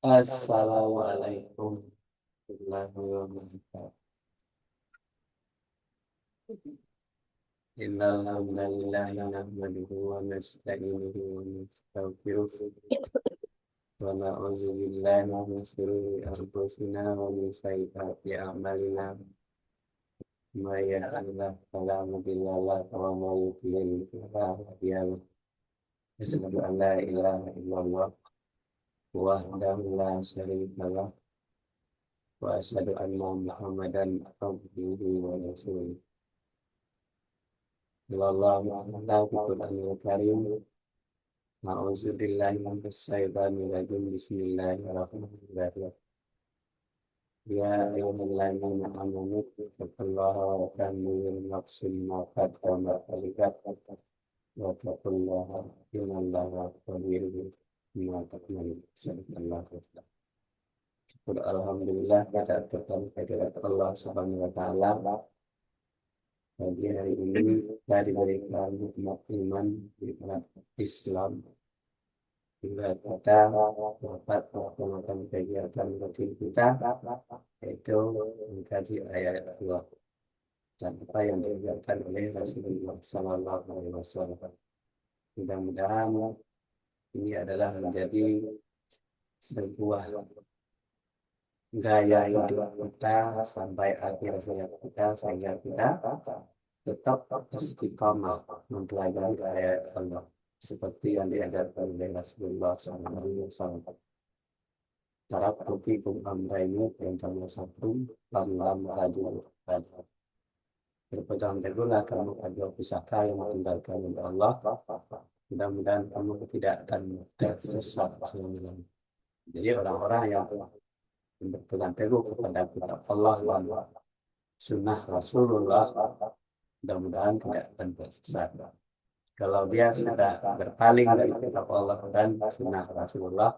Assalamualaikum warahmatullahi wabarakatuh. Innal hamdalillah nahmaduhu wa nasta'inuhu wa nastaghfiruh wa na'udzu billahi min shururi anfusina wa min sayyiati a'malina. May yahdihillahu fala mudilla lahu wa may yudlil fala hadiya lahu. Asyhadu an la ilaha illallah wahdahu la syarika lah wa asyhadu anna Muhammadan abduhu wa rasuluh. Wallahu a'lam bishawab. Karim. A'udzubillahi minasyaitonir rajim. Bismillahirrahmanirrahim. Ya ayyuhalladzina amanu taqullaha wa tanzur nafsun ma qaddamat lighad wa taqullaha innallaha khabirun bima ta'malun. Sadaqallahu. Syukur alhamdulillah pada kehadirat Allah Subhanahu wa taala. Pagi hari ini kita diberikan nikmat iman, nikmat Islam, hingga kita dapat melaksanakan kegiatan rutin kita, yaitu mengkaji ayat Allah dan apa yang diajarkan oleh Rasulullah Sallallahu Alaihi Wasallam. Mudah-mudahan ini adalah menjadi sebuah gaya hidup kita sampai akhir hayat kita, sehingga kita tetap istiqamah mempelajari ayat Allah seperti yang diajarkan oleh Rasulullah SAW. Taraktu fikum amrayni yang satu lam rajul rajul. Berpegang teguhlah kamu kedua pusaka yang ditinggalkan oleh Allah. Mudah-mudahan kamu tidak akan tersesat selama-lamanya. Jadi orang-orang yang berpegang teguh kepada kitab Allah dan sunnah Rasulullah, mudah-mudahan tidak akan tersesat. Kalau dia sudah berpaling dari kitab Allah dan sunnah Rasulullah,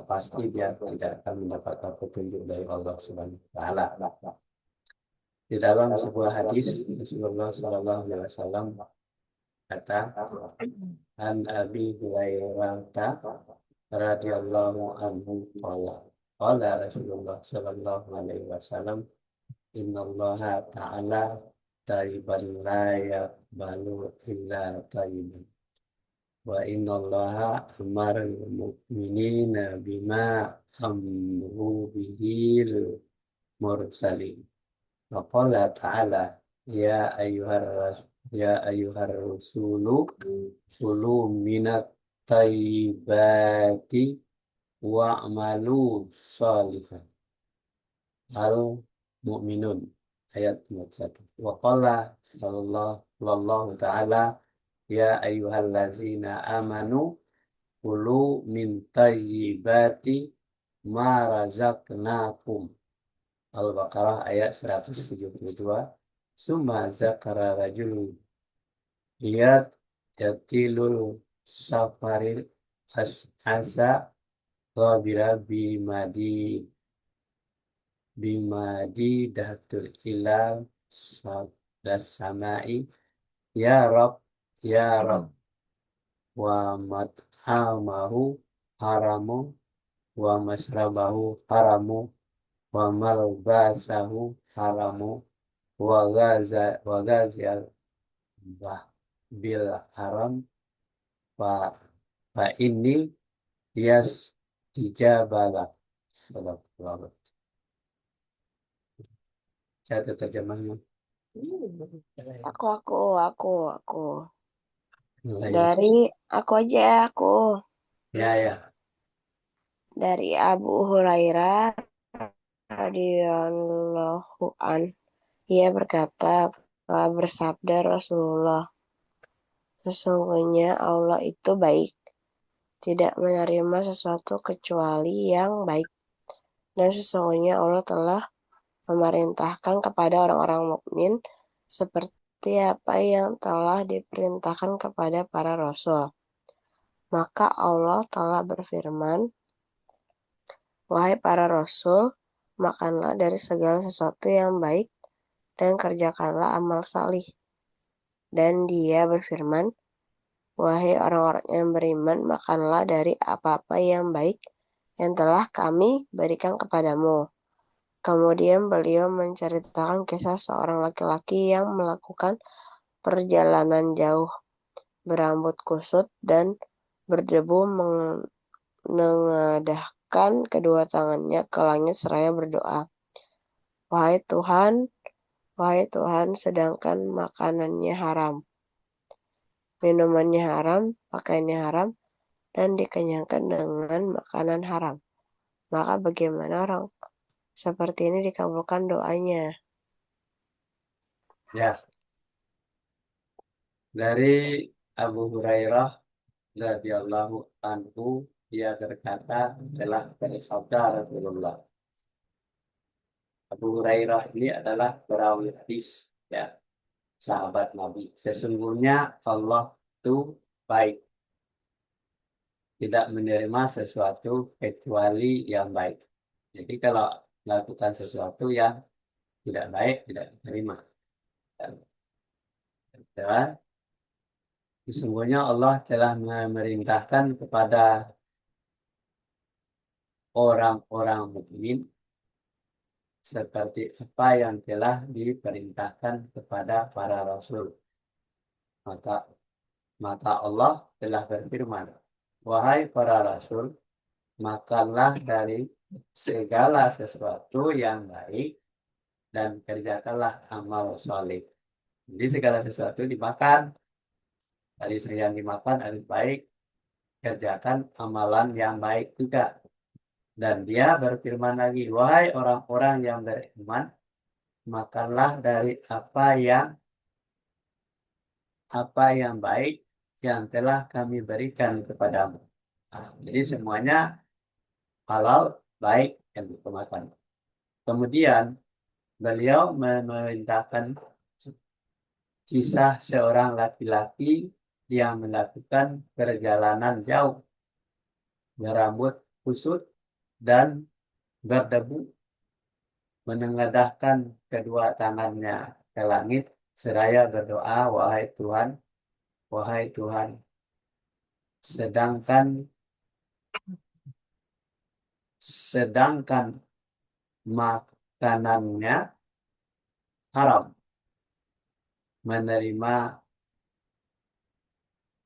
pasti dia tidak akan mendapatkan petunjuk dari Allah Subhanahu wa taala. Di dalam sebuah hadis Rasulullah Sallallahu Alaihi Wasallam kata, An Abi Hurairah radhiyallahu anhu qala Rasulullah Sallallahu Alaihi Wasallam, Innallaha ta'ala tariban la yaqbalu illa tariban. Wa innallaha amarul mu'minina bima amru bihil mursalin. Wa qala ta'ala ya ayyuhar rasulu kulu minat tayyibati wa'malu salihan. Al-Mu'minun ayat 1. Wa qala sallallahu ta'ala ya ayyuhallazina amanu kulu min tayyibati ma razaqnakum. Al-Baqarah ayat 172. Summa zakara rajul yatilul safaril as'asa ghabira bimadi dahatul ilam das samai ya Rab wa mat'amahu haramu wa masrabahu haramu wa malbasahu haramu wa gaziyal bil haram fa ini tijabala. Satu terjemahnya. Aku. Dari aku aja, aku. Ya. Dari Abu Hurairah radhiyallahu an. Ia berkata, telah bersabda Rasulullah, sesungguhnya Allah itu baik, tidak menerima sesuatu kecuali yang baik. Dan sesungguhnya Allah telah memerintahkan kepada orang-orang mukmin seperti apa yang telah diperintahkan kepada para rasul. Maka Allah telah berfirman, wahai para rasul, makanlah dari segala sesuatu yang baik dan kerjakanlah amal salih. Dan Dia berfirman, wahai orang-orang yang beriman, makanlah dari apa-apa yang baik yang telah kami berikan kepadamu. Kemudian beliau menceritakan kisah seorang laki-laki yang melakukan perjalanan jauh, berambut kusut dan berdebu, menengadahkan kedua tangannya ke langit seraya berdoa, Wahai Tuhan, wahai Tuhan, sedangkan makanannya haram, minumannya haram, pakaiannya haram, dan dikenyangkan dengan makanan haram. Maka bagaimana orang seperti ini dikabulkan doanya? Ya, dari Abu Hurairah radhiyallahu anhu, dia berkata telah bersabda Rasulullah. Abu Hurairah ini adalah perawi hadis, ya, sahabat Nabi. Sesungguhnya Allah itu baik, tidak menerima sesuatu kecuali yang baik. Jadi kalau melakukan sesuatu yang tidak baik, tidak diterima. Dan sesungguhnya Allah telah memerintahkan kepada orang-orang mukmin seperti apa yang telah diperintahkan kepada para rasul. Maka maka Allah telah berfirman, wahai para rasul, makanlah dari segala sesuatu yang baik dan kerjakanlah amal soleh. Jadi segala sesuatu dimakan, dari yang dimakan harus baik, kerjakan amalan yang baik juga. Dan dia berfirman lagi, wahai orang-orang yang beriman, makanlah dari apa yang baik yang telah kami berikan kepadamu. Nah, jadi semuanya halal, baik yang dimakan. Kemudian beliau memerintahkan kisah seorang laki-laki yang melakukan perjalanan jauh, berambut kusut dan berdebu, menengadahkan kedua tangannya ke langit seraya berdoa, wahai Tuhan, sedangkan sedangkan makanannya haram, menerima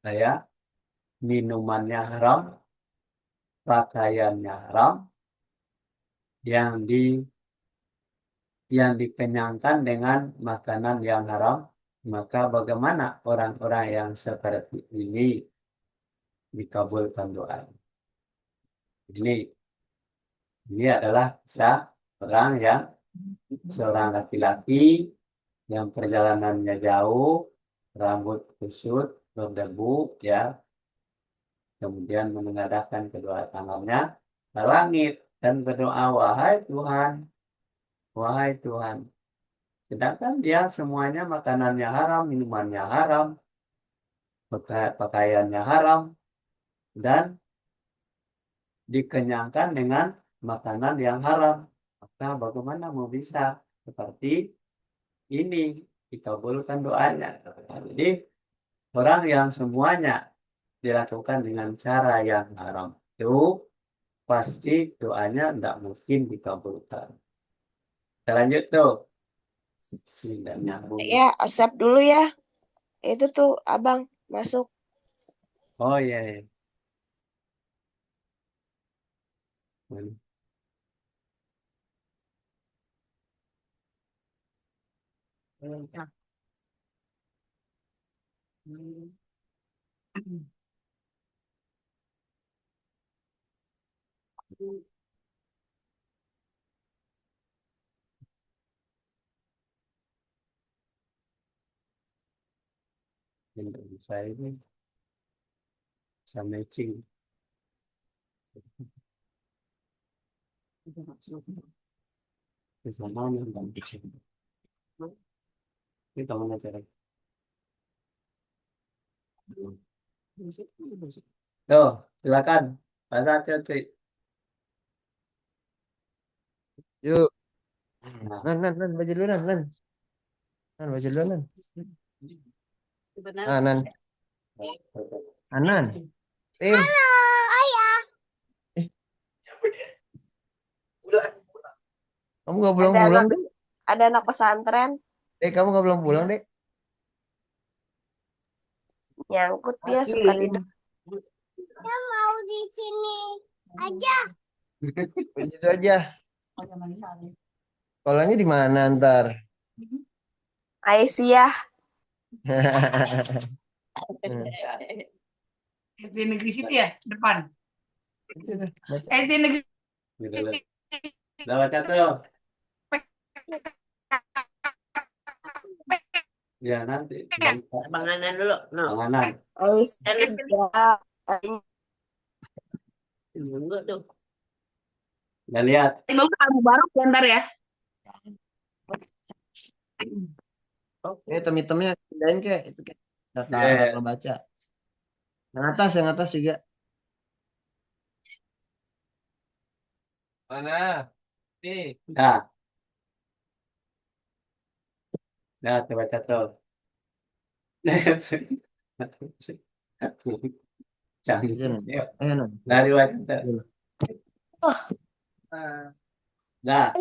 saya, minumannya haram, pakaiannya haram, yang di yang dikenyangkan dengan makanan yang haram, maka bagaimana orang-orang yang seperti ini dikabulkan doa? Ini ini adalah kisah seorang laki-laki yang perjalanannya jauh, rambut kusut, berdebu, ya, kemudian menengadahkan kedua tangannya ke langit dan berdoa, wahai Tuhan. Sedangkan dia semuanya makanannya haram, minumannya haram, pakaiannya haram, dan dikenyangkan dengan makanan yang haram. Maka bagaimana mau bisa seperti ini dikabulkan doanya? Nah, jadi orang yang semuanya dilakukan dengan cara yang haram itu pasti doanya tidak mungkin dikabulkan. Kita lanjut tuh. Tidak nyambung. Ya, asap dulu ya. Itu tuh abang masuk. Oh iya, iya. Yang saya ini bisa matching. Kesamanya dan matching. Ini kamu acara. Tuh, silakan. Bahasa Celtic. Yuk, Nah, nan, baca dulu baca dulu nan, Anan, Tim, Halo, ayah. eh, Kamu gak Ada pulang-pulang, anak Dek? ada anak pesantren Dek, kamu gak pulang-pulang, Dek? nyangkut dia suka tidur. Mau di sini aja. Begitu aja. Sekolahnya di mana ntar? Aisyah, SD negeri situ ya depan. Itu tuh, baca. SD negeri Gitu loh. Udah baca tuh. Ya nanti. Banganan dulu. No. Panganan. Aisyah, Enggak tuh. Udah lihat. Emang Abu Barok ya ntar ya. Hitam-hitamnya pindahin kek. Itu kek. Nggak Eh. bakal baca. Yang atas juga. Mana? Nih. Dah. Dah, coba baca tuh. Jangan. Jangan. Yuk. Ayo, Nan. Dari baca tuh. Dah.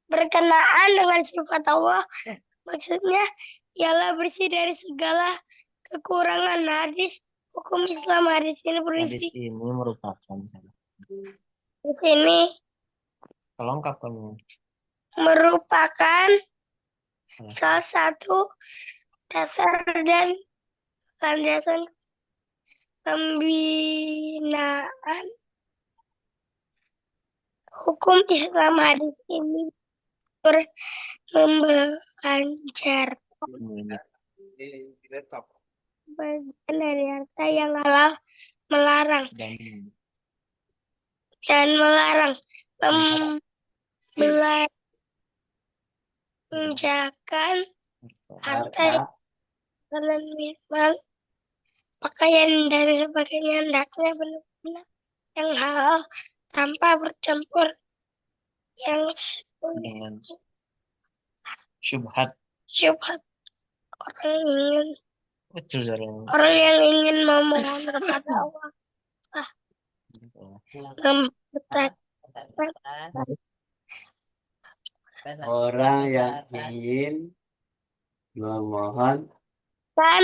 Berkenaan dengan sifat Allah, maksudnya ialah bersih dari segala kekurangan. Hadis hukum Islam, hadis ini Hadis berisi ini merupakan di sini pelengkap kamu. merupakan salah satu dasar dan landasan pembinaan hukum Islam. Hadis ini membelajar Di laptop. bagian dari harta yang halal, melarang dan melarang membelanjakan harta dan minuman, pakaian dan sebagainya, hendaknya benar-benar yang halal tanpa bercampur yang Dengan syubhat. syubhat. Kecil suaranya. Orang yang ingin memohon kepada Allah memberkati Orang yang ingin memohon dan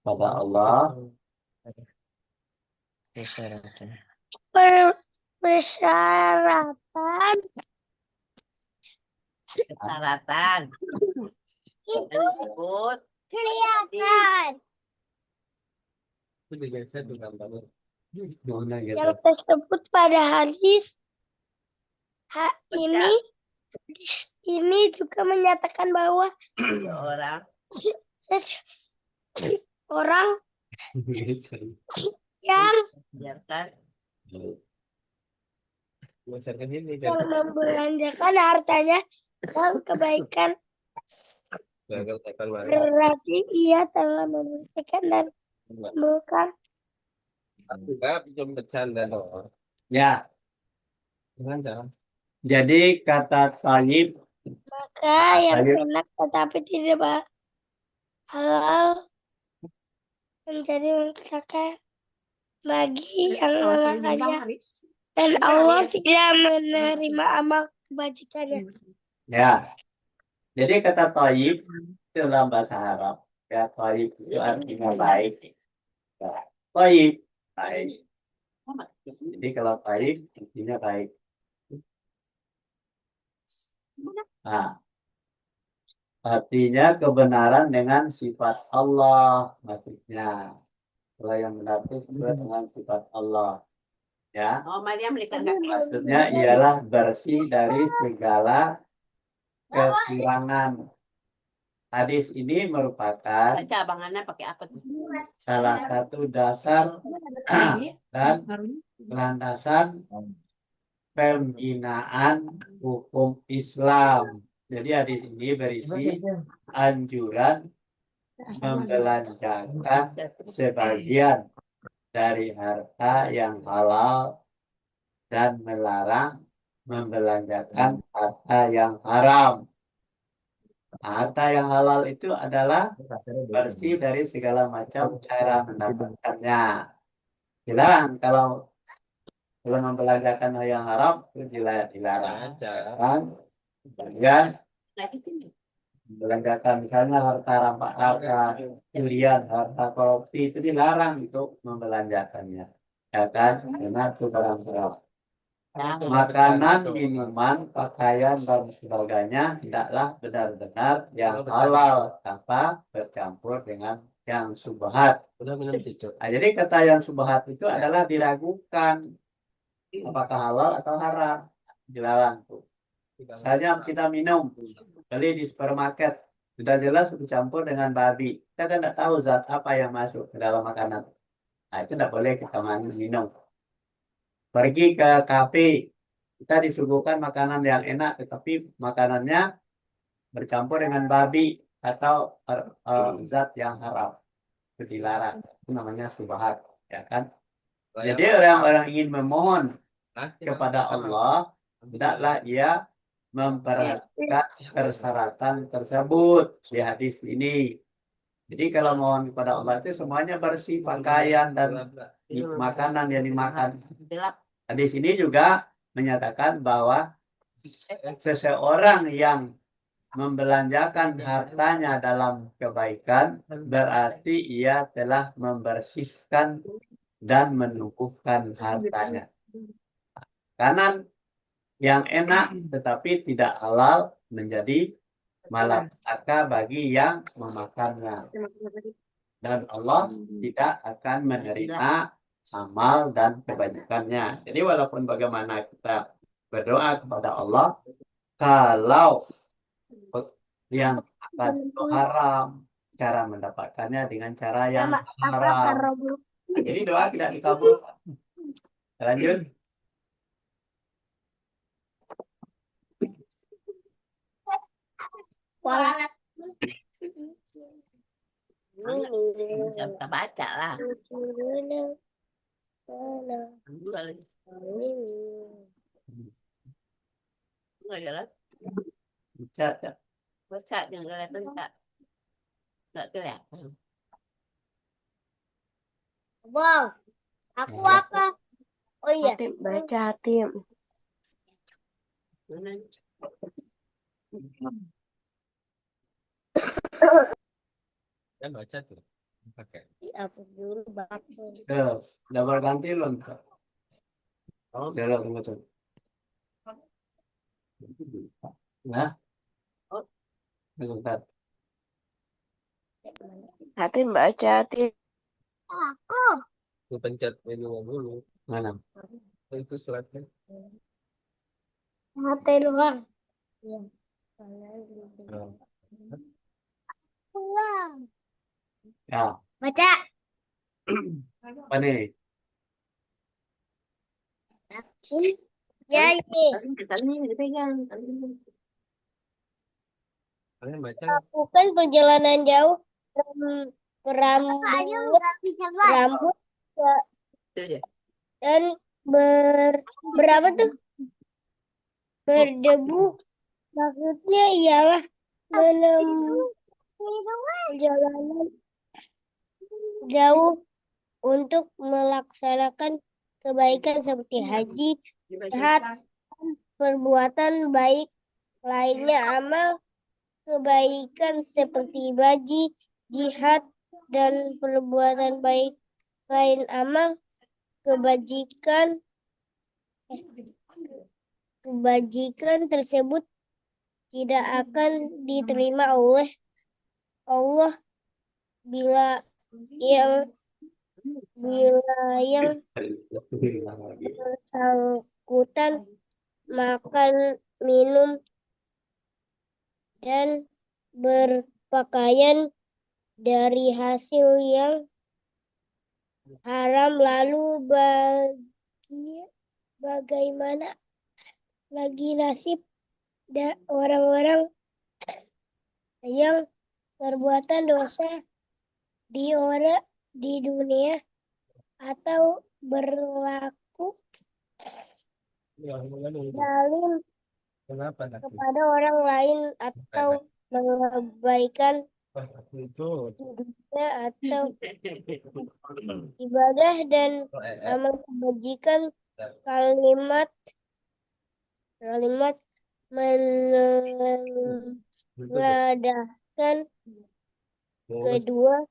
pada Allah Persyaratan. persyaratan Persyaratan. itu Disebut kelihatan itu biasa tuh gambarnya. Gimana gitu? yang tersebut pada hadis ini. Hadis ini juga menyatakan bahwa orang orang yang biarkan Masakan ini yang membelanjakan hartanya dalam kebaikan gagal tekan mana? berarti ia telah membersihkan dan bukan Aku nggak bisa bercanda dong. Ya, Bercanda. jadi kata Thayyib maka yang Ayo. enak tetapi tidak halal menjadi mengesahkan bagi yang memakannya, dan Allah tidak menerima amal kebajikannya. ya. Jadi kata Thayyib itu dalam bahasa Arab. Ya, Thayyib itu artinya baik. Nah, Thayyib baik. Jadi kalau Thayyib artinya baik. Nah, artinya kebenaran dengan sifat Allah maksudnya. Kalau yang benar itu sesuai dengan sifat Allah. Ya, Oh, Maria belikan maksudnya ialah bersih dari segala kekurangan. Hadis ini merupakan baca abangannya pakai apa tuh? salah satu dasar dan landasan pembinaan hukum Islam. Jadi hadis ini berisi anjuran membelanjakan sebagian dari harta yang halal dan melarang membelanjakan harta yang haram. Harta yang halal itu adalah bersih dari segala macam cara mendapatkannya. Dilarang kalau membelanjakan hal yang haram itu dilarang. Kan? Kemudian membelanjakan misalnya harta rampak, harta curian, harta korupsi itu dilarang untuk membelanjakannya. Ya kan? Karena itu barang haram. Makanan, minuman, pakaian, dan sebagainya tidaklah benar-benar yang halal tanpa bercampur dengan yang subhat. Nah, jadi kata yang subhat itu adalah diragukan apakah halal atau haram, dilarang tuh. Misalnya kita minum, beli di supermarket, sudah jelas bercampur dengan babi. Kita kan tidak tahu zat apa yang masuk ke dalam makanan. Nah, itu tidak boleh kita minum. Pergi ke kafe, kita disuguhkan makanan yang enak, tetapi makanannya bercampur dengan babi atau zat yang haram. Itu dilarang. Itu namanya subhat, ya kan? Jadi orang-orang ingin memohon kepada Allah, hendaklah ia memperhatikan persyaratan tersebut di hadis ini. Jadi kalau mohon kepada Allah itu semuanya bersih, pakaian dan makanan yang dimakan. Hadis ini juga menyatakan bahwa seseorang yang membelanjakan hartanya dalam kebaikan berarti ia telah membersihkan dan menumbuhkan hartanya. Kanan yang enak tetapi tidak halal menjadi malapetaka bagi yang memakannya. Dan Allah tidak akan menerima amal dan kebanyakannya. Jadi walaupun bagaimana kita berdoa kepada Allah, kalau yang akan itu haram, cara mendapatkannya dengan cara yang haram. Jadi doa tidak dikabulkan. Lanjut. Jangan kita baca lah. Dua lagi. Enggak jalan. Baca. Baca yang kelihatan tak. Enggak kelihatan. Wow, aku apa? Oh iya. Hatim, baca Hatim. Mana? Kan baca tuh. Pakai. Apa dulu bapak? Udah berganti belum? Oh, Udah tunggu tuh. Nah. Bentar. Hatim, baca Hatim. Aku. lu pencet menu dulu. Mana? Itu slide-nya. HP doang. Iya. Ya. Baca. Apa nih? Ya ini. Tadi dipegang. Kalian baca. Lakukan perjalanan jauh rambut Itu dia. dan berapa tuh? Berdebu. Maksudnya ialah menempuh perjalanan jauh untuk melaksanakan kebaikan seperti haji, jihad, perbuatan baik lainnya, amal kebaikan seperti baji, jihad, dan perbuatan baik lain, amal kebajikan tersebut tidak akan diterima oleh Allah bila yang bersangkutan makan, minum, dan berpakaian dari hasil yang haram. Lalu bagaimana lagi nasib orang-orang yang perbuatan dosa di dunia atau berlaku zalim Kenapa? kepada orang lain atau mengabaikan Itu. dunia atau ibadah dan amal kebajikan, kalimat menengadahkan kedua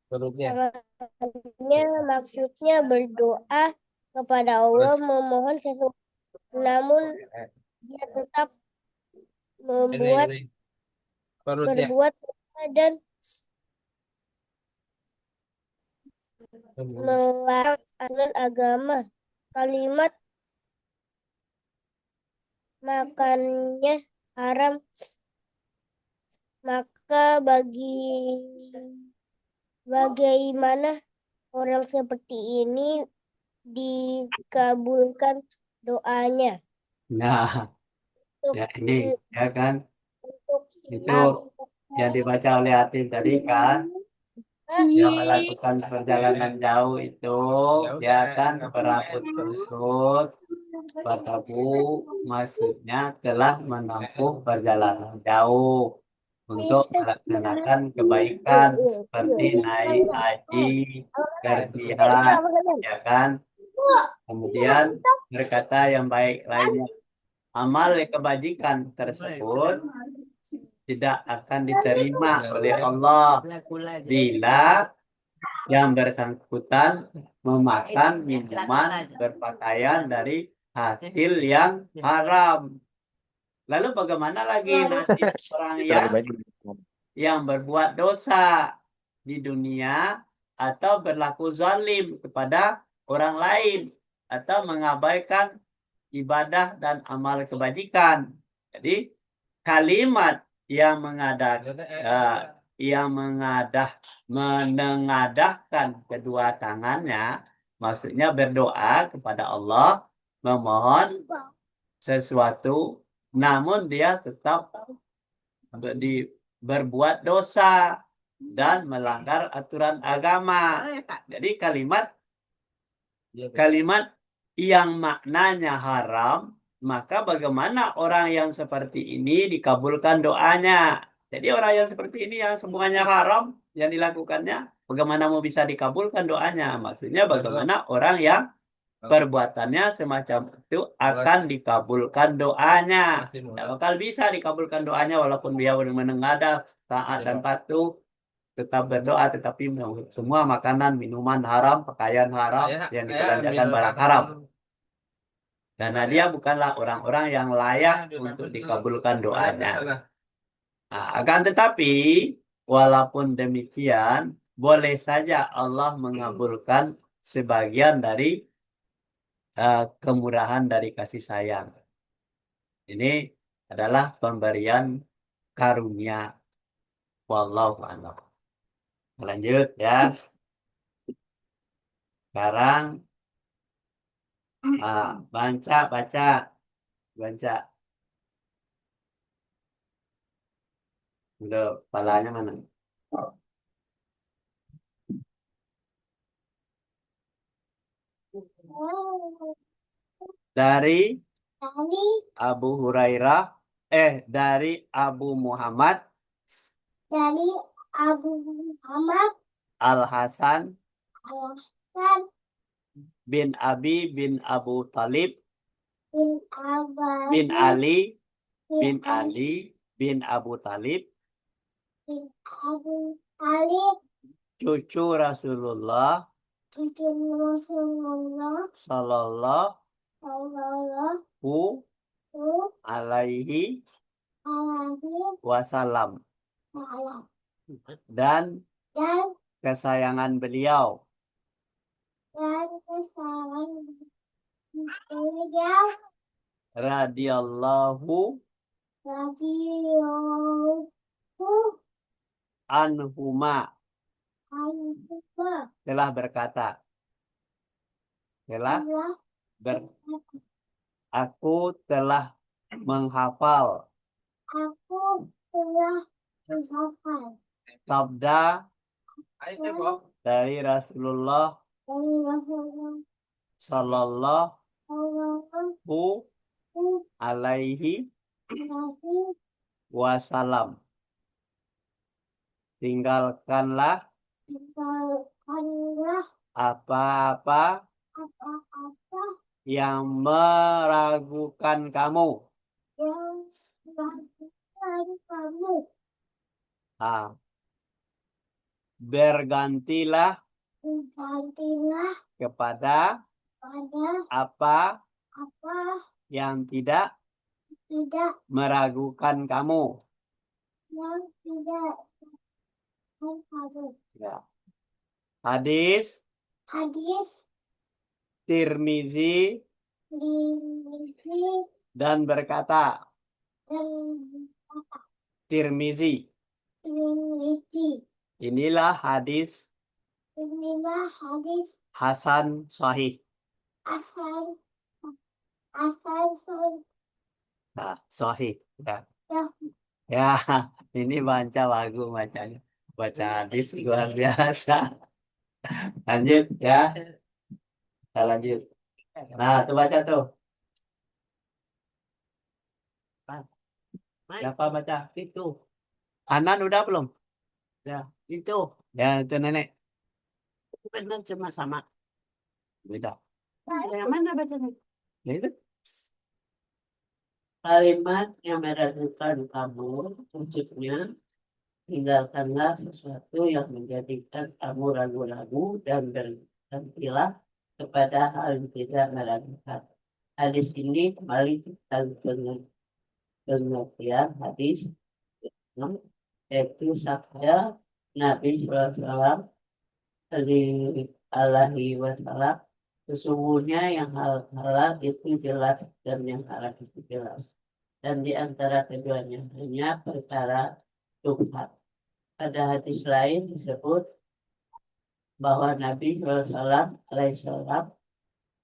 Perutnya. tangannya, maksudnya berdoa kepada Allah memohon sesuatu, namun dia tetap Ini. Perutnya. berbuat dosa dan melarang aturan agama. Kalimat makannya haram, maka bagaimana orang seperti ini dikabulkan doanya? Nah, Untuk, ya ini ya kan untuk itu yang dibaca oleh Atin tadi kan, yang melakukan perjalanan jauh itu ya kan berangkut Batabu maksudnya telah menempuh perjalanan jauh untuk melaksanakan kebaikan seperti naik haji, berjihad, ya kan. Kemudian berkata yang baik lainnya. Amal kebajikan tersebut tidak akan diterima oleh Allah bila yang bersangkutan memakan minuman berpakaian dari hasil yang haram. Lalu bagaimana lagi nasib orang yang berbuat dosa di dunia atau berlaku zalim kepada orang lain atau mengabaikan ibadah dan amal kebajikan. Jadi kalimat yang menengadahkan kedua tangannya, maksudnya berdoa kepada Allah, memohon sesuatu, namun dia tetap berbuat dosa dan melanggar aturan agama. Jadi kalimat yang maknanya haram, maka bagaimana orang yang seperti ini dikabulkan doanya? Jadi orang yang seperti ini yang semuanya haram yang dilakukannya, bagaimana mau bisa dikabulkan doanya? Maksudnya bagaimana orang yang perbuatannya semacam itu akan dikabulkan doanya. Tidak bakal bisa dikabulkan doanya walaupun dia menengadah, taat dan patuh, tetap berdoa, tetapi semua makanan, minuman haram, pakaian haram, yang dibelanjakan barang haram. Karena dia bukanlah orang-orang yang layak untuk dikabulkan doanya. Nah, akan tetapi, walaupun demikian, boleh saja Allah mengabulkan sebagian dari kemurahan dari kasih sayang. Ini adalah pemberian karunia. Wallahu a'lam. Lanjut ya. Sekarang baca. Udah, palanya mana? Dari Abu Hurairah, dari Abu Muhammad Al-Hasan bin Abi bin Abu Talib bin Ali bin Abu Talib, cucu Rasulullah Sallallahu alaihi wasallam, dan kesayangan beliau radhiyallahu anhuma telah berkata, aku telah menghafal sabda dari Rasulullah Sallallahu alaihi wasallam, Tinggalkanlah apa-apa yang meragukan kamu. Ah, bergantilah kepada apa yang tidak meragukan kamu. Ya. Hadis Tirmizi dan berkata, Tirmizi, inilah hadis Hasan Sahih. Nah, Sahih. Ya. Ya, ini baca lagu bacanya. Baca hadis luar biasa. Lanjut ya. Kita lanjut. Nah, tuh baca tuh. Siapa baca? Itu. Anan udah belum? Ya. Itu. Ya, itu nenek. Benar cuma sama. Beda. Yang mana bacanya? Ya, itu. Kalimat yang meragukan kamu, maksudnya tinggalkanlah sesuatu yang menjadikan kamu ragu-ragu dan bergantilah kepada hal yang tidak meragukan. Hadis ini kembali kita dengan pengertian hadis yaitu sabda Nabi SAW alaihi wasallam, sesungguhnya yang halal itu jelas dan yang haram itu jelas, dan di antara keduanya hanya perkara syubhat. Pada hadis lain disebut bahwa Nabi SAW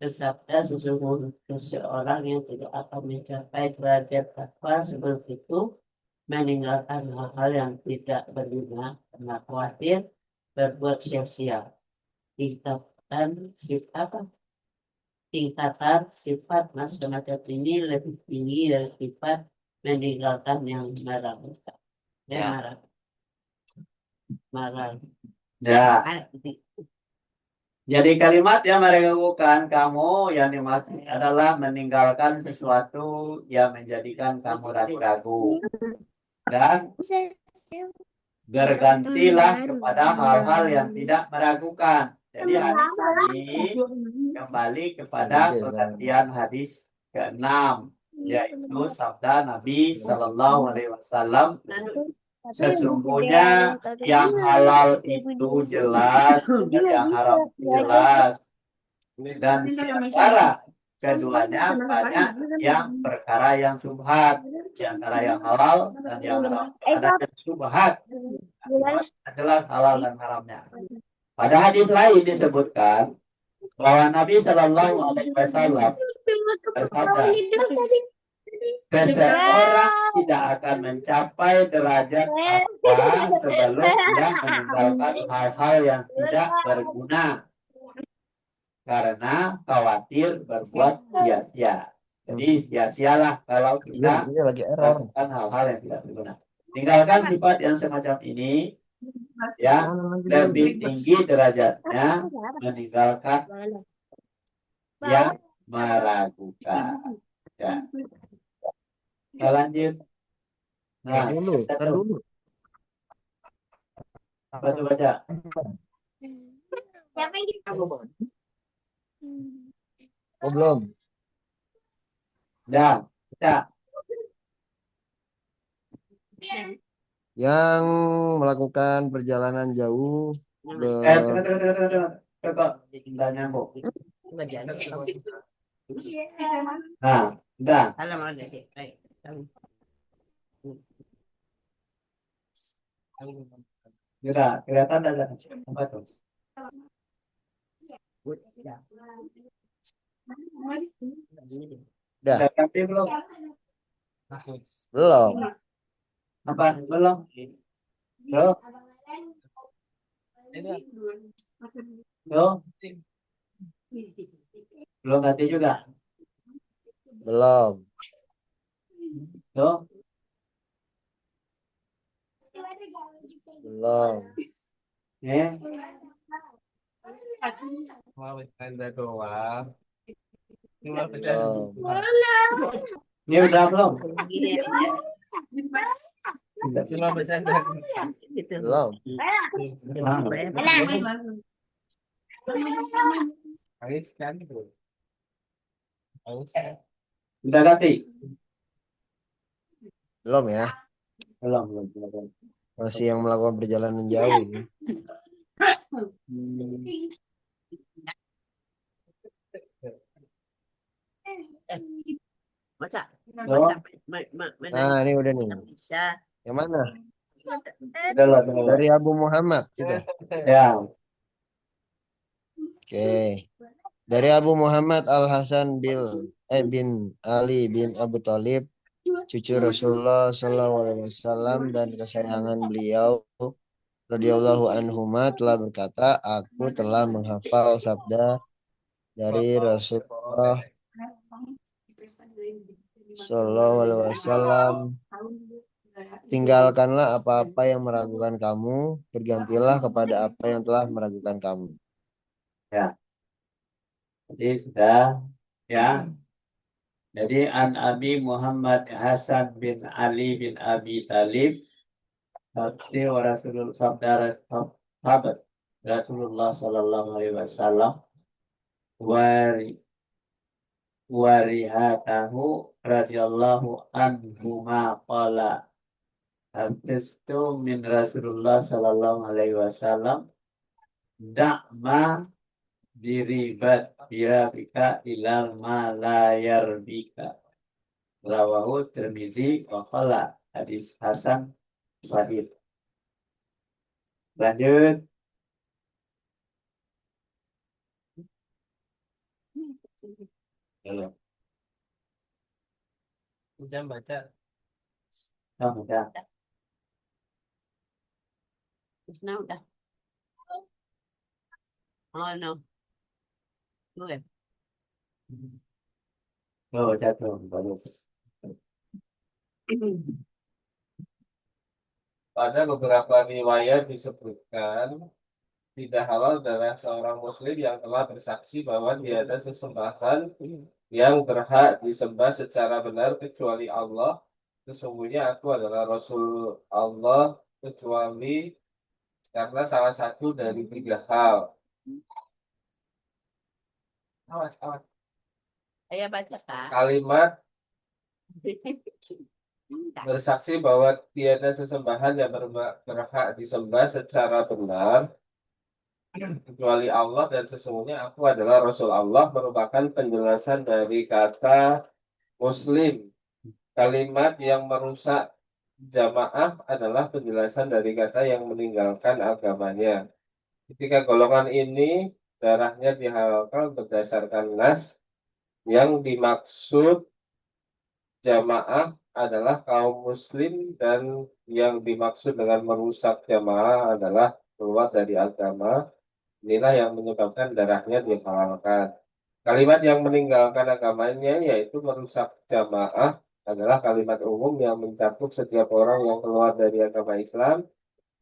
bersabda, sesungguhnya seseorang yang tidak akan mencapai derajat takwa seperti itu meninggalkan hal-hal yang tidak berguna karena khawatir berbuat sia-sia. Tingkatan sifat semacam ini lebih tinggi dari sifat meninggalkan yang meragukan. Ya. Marah. Ya. Jadi kalimat yang meragukan kamu yang dimaksud adalah meninggalkan sesuatu yang menjadikan kamu ragu-ragu. Dan bergantilah kepada hal-hal yang tidak meragukan. Jadi hadis ini kembali kepada pengertian hadis ke-6, yaitu sabda Nabi Shallallahu Alaihi Wasallam, sesungguhnya yang halal itu jelas dan yang haram itu jelas, dan di antara keduanya banyak yang perkara yang syubhat, di antara yang halal dan yang haram ada yang syubhat, jelas halal dan haramnya. Pada hadis lain disebutkan bahwa Nabi Shallallahu Alaihi Wasallam bersabda, seseorang tidak akan mencapai derajat takwa sebelum dia meninggalkan hal-hal yang tidak berguna karena khawatir berbuat sia-sia. Jadi sia-sialah kalau kita melakukan hal-hal yang tidak berguna. Tinggalkan sifat yang semacam ini, ya, lebih tinggi derajatnya meninggalkan yang meragukan. Ya. Kita lanjut. Nah, dulu. apa tuh baca? Oh, belum. Dah, baca. Yang melakukan perjalanan jauh Tengok. Udah nyambung. Nah, udah. Udah, kelihatan dah. Apa tuh? Udah. Udah ganti belum? Belum. Apa? Belum? Belum? Belum? Belum ganti juga? Belum. Belum? Belum. Ya, Cuma bercanda doang. Cuma bercanda Belum. doang. ini udah belum? Cuma bercanda. Belum. Ais kan bro. Ais kan. Udah ganti? Belum ya. Belum. Masih yang melakukan perjalanan jauh ini. Masa? Oh, Nah, ini udah nih. Bisa. Yang mana? udah. Dari Abu Muhammad gitu. Ya, Oke. Dari Abu Muhammad Al Hasan bin Ali bin Abu Thalib, cucu Rasulullah Shallallahu Alaihi Wasallam dan kesayangan beliau radhiyallahu anhuma telah berkata, aku telah menghafal sabda dari Rasulullah Shallallahu Alaihi Wasallam, tinggalkanlah apa-apa yang meragukan kamu, bergantilah kepada apa yang telah meragukan kamu. jadi sudah. Ya, jadi an Abi Muhammad Hasan bin Ali bin Abi Talib, sabda Rasulullah, sahabat Rasulullah Sallallahu Alaihi Wasallam, warihatahu radhiyallahu anhu ma qala hafistu min Rasulullah Sallallahu Alaihi Wasallam da'ma biribat birabika ilal malayar bika rawahu Tirmizi wa qala hadis hasan sahih. Lanjut. Halo. Jam baca. Udah. Udah. Oh no. Oke. Oh, jatuh. Bagus. Pada beberapa riwayat disebutkan tidak halal darah seorang muslim yang telah bersaksi bahwa tiada sesembahan yang berhak disembah secara benar kecuali Allah. Sesungguhnya aku adalah Rasul Allah kecuali karena salah satu dari tiga hal. Awas. Ayo baca Kak. Kalimat bersaksi bahwa tiada sesembahan yang berhak disembah secara benar kecuali Allah dan sesungguhnya aku adalah Rasul Allah merupakan penjelasan dari kata Muslim. Kalimat yang merusak jamaah adalah penjelasan dari kata yang meninggalkan agamanya. Ketika golongan ini darahnya dihalalkan berdasarkan nas, yang dimaksud jamaah adalah kaum muslim dan yang dimaksud dengan merusak jamaah adalah keluar dari agama. Inilah yang menyebabkan darahnya dihalalkan. Kalimat yang meninggalkan agamanya yaitu merusak jamaah adalah kalimat umum yang mencakup setiap orang yang keluar dari agama Islam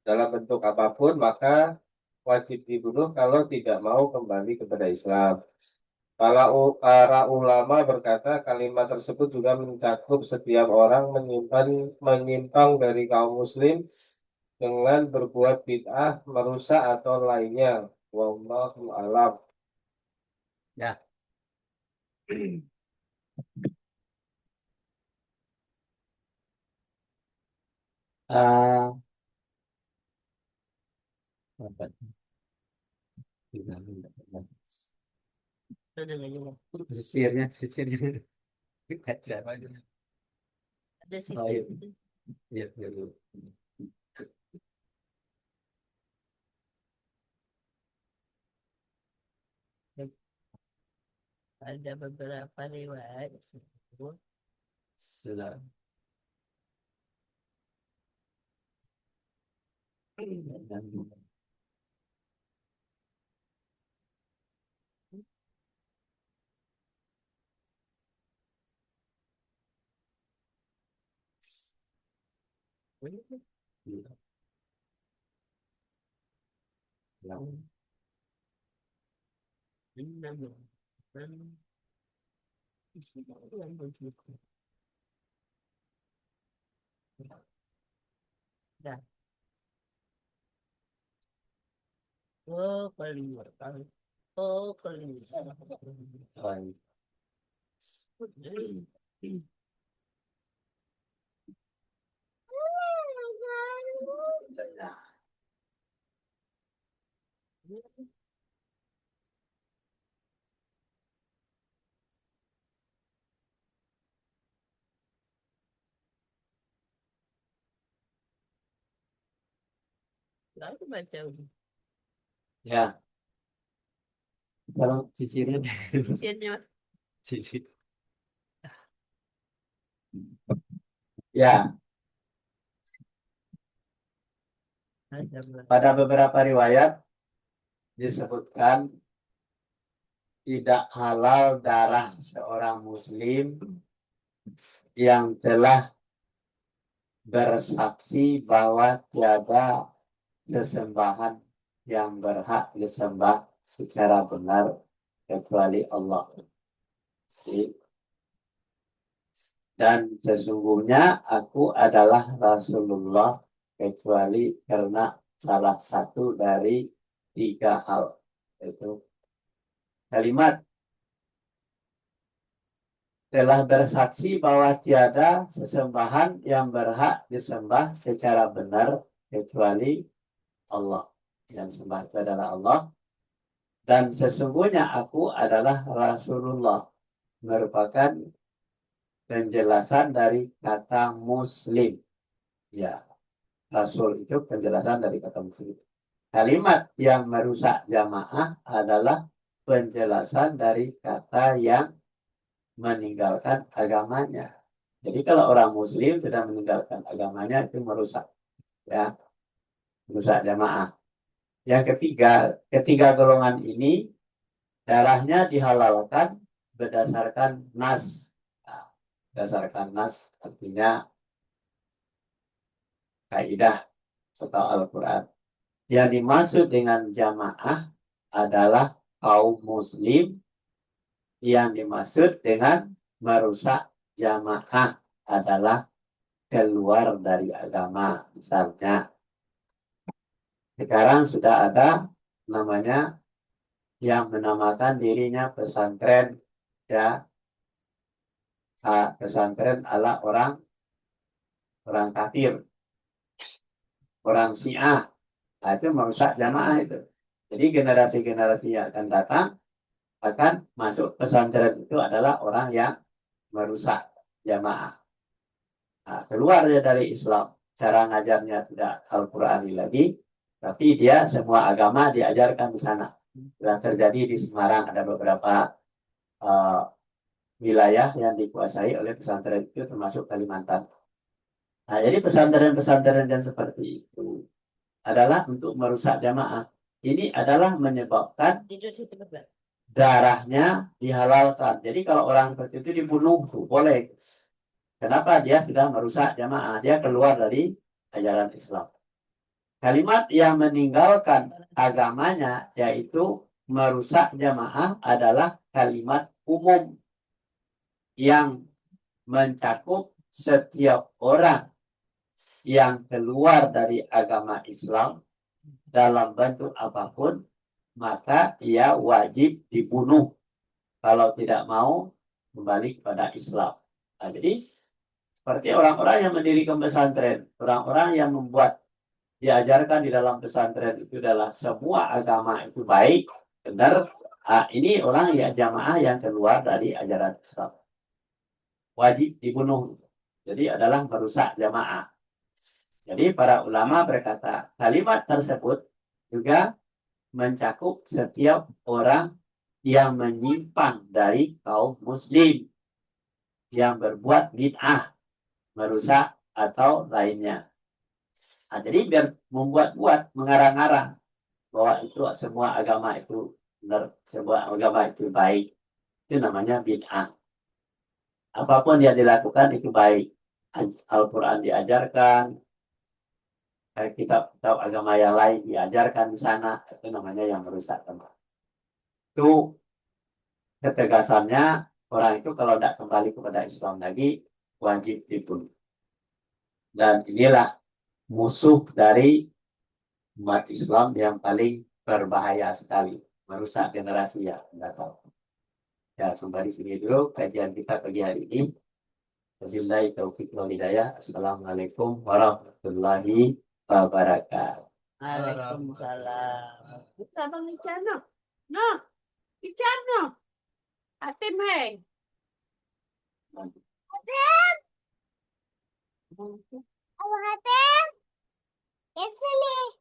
dalam bentuk apapun, maka wajib dibunuh kalau tidak mau kembali kepada Islam. Para ulama berkata kalimat tersebut juga mencakup setiap orang menyimpang dari kaum muslim dengan berbuat bid'ah, merusak atau lainnya. Wallahu a'lam. Ya. Ah, apa? Sisirnya. Kaca. Ada Oh, iya. sistem. Iya, iya. Ada beberapa riwayat disebut Sudah. Oh, kelima. Oh, kelima. Oh, ya. Lalu macam Ya, kalau sisirnya isiannya sisir. Ya, pada beberapa riwayat disebutkan tidak halal darah seorang muslim yang telah bersaksi bahwa tiada sesembahan yang berhak disembah secara benar kecuali Allah. Dan sesungguhnya aku adalah Rasulullah kecuali karena salah satu dari 3 hal. Itu kalimat telah bersaksi bahwa tiada sesembahan yang berhak disembah secara benar kecuali Allah. Yang sembah itu adalah Allah. Dan sesungguhnya aku adalah Rasulullah. Merupakan penjelasan dari kata muslim. Ya, Rasul itu penjelasan dari kata muslim. Kalimat yang merusak jamaah adalah penjelasan dari kata yang meninggalkan agamanya. Jadi kalau orang muslim sudah meninggalkan agamanya itu merusak, ya, merusak jamaah. Yang ketiga golongan ini darahnya dihalalkan berdasarkan nas. Nah, berdasarkan nas artinya kaidah atau Al-Quran. Yang dimaksud dengan jamaah adalah kaum muslim. Yang dimaksud dengan merusak jamaah adalah keluar dari agama. Misalnya, sekarang sudah ada namanya yang menamakan dirinya pesantren, ya. Pesantren ala orang kafir, orang Syiah. Nah, itu merusak jamaah itu. Jadi generasi-generasi yang akan datang akan masuk pesantren itu adalah orang yang merusak jamaah. Nah, keluar dia dari Islam. Cara ngajarnya tidak Al-Qurani lagi, tapi dia semua agama diajarkan di sana. Sudah terjadi di Semarang, ada beberapa wilayah yang dikuasai oleh pesantren itu termasuk Kalimantan. Nah, jadi pesantren-pesantren yang seperti itu adalah untuk merusak jamaah. Ini adalah menyebabkan darahnya dihalalkan. Jadi kalau orang seperti itu dibunuh, boleh. Kenapa? Dia sudah merusak jamaah. Dia keluar dari ajaran Islam. Kalimat yang meninggalkan agamanya, yaitu merusak jamaah, adalah kalimat umum yang mencakup setiap orang yang keluar dari agama Islam dalam bentuk apapun, maka ia wajib dibunuh kalau tidak mau kembali kepada Islam. Nah, jadi seperti orang-orang yang mendirikan pesantren, orang-orang yang membuat diajarkan di dalam pesantren itu adalah semua agama itu baik, benar. Ini orang ya jamaah yang keluar dari ajaran Islam, wajib dibunuh. Jadi adalah merusak jamaah. Jadi para ulama berkata kalimat tersebut juga mencakup setiap orang yang menyimpang dari kaum muslim, yang berbuat bid'ah, merusak atau lainnya. Nah, jadi biar membuat-buat, mengarang-arang bahwa itu semua agama itu benar, semua agama itu baik, itu namanya bid'ah. Apapun yang dilakukan itu baik. Al-Quran diajarkan, kitab-kitab agama yang lain diajarkan di sana, itu namanya yang merusak kembali. Itu ketegasannya orang itu kalau tidak kembali kepada Islam lagi wajib dibunuh. Dan inilah musuh dari umat Islam yang paling berbahaya sekali, merusak generasi yang datang. Ya, sampai di sini dulu kajian kita pagi hari ini. Wabillahi taufiq wal hidayah. Assalamualaikum warahmatullahi wabarakatuh. Waalaikumsalam. Kita bang Icano. No, Icano. Atim heng. Abang Hatem, ke sini.